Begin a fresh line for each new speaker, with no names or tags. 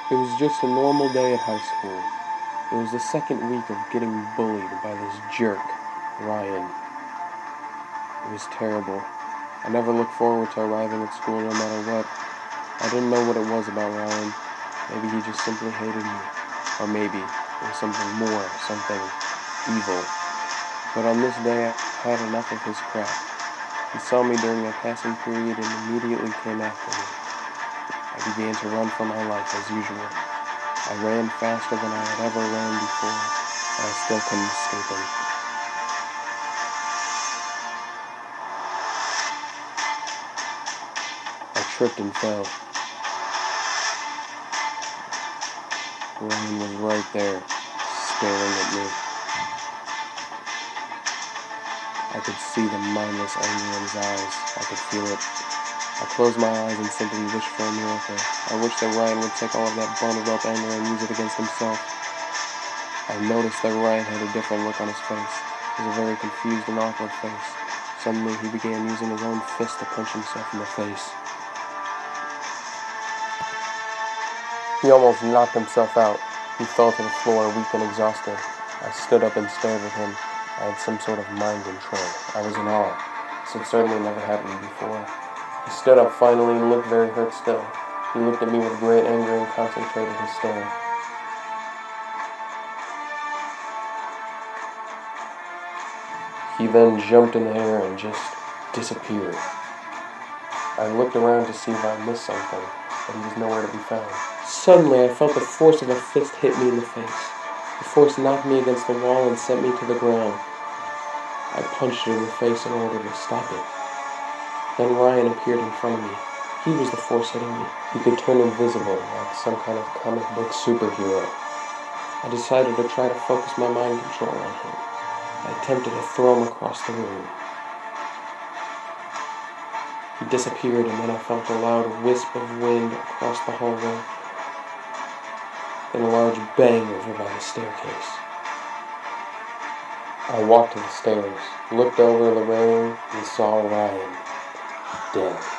It was just a normal day at high school. It was the second week of getting bullied by this jerk, Ryan. It was terrible. I never looked forward to arriving at school no matter what. I didn't know what it was about Ryan. Maybe he just simply hated me. Or maybe it was something more, something evil. But on this day, I had enough of his crap. He saw me during a passing period and immediately came after me. I began to run for my life as usual. I ran faster than I had ever ran before, but I still couldn't escape him. I tripped and fell. Ryan was right there, staring at me. I could see the mindless anger in his eyes. I could feel it. I closed my eyes and simply wished for a miracle. I wished that Ryan would take all of that bundled up anger and use it against himself. I noticed that Ryan had a different look on his face. It was a very confused and awkward face. Suddenly, he began using his own fist to punch himself in the face. He almost knocked himself out. He fell to the floor, weak and exhausted. I stood up and stared at him. I had some sort of mind control. I was in awe. This had certainly never happened before. He stood up finally and looked very hurt still. He looked at me with great anger and concentrated his stare. He then jumped in the air and just disappeared. I looked around to see if I missed something, but he was nowhere to be found. Suddenly, I felt the force of a fist hit me in the face. The force knocked me against the wall and sent me to the ground. I punched it in the face in order to stop it. Then Ryan appeared in front of me. He was the force hitting me. He could turn invisible, like some kind of comic book superhero. I decided to try to focus my mind control on him. I attempted to throw him across the room. He disappeared, and then I felt a loud wisp of wind across the hallway, then a large bang over by the staircase. I walked to the stairs, looked over the railing, and saw Ryan dead.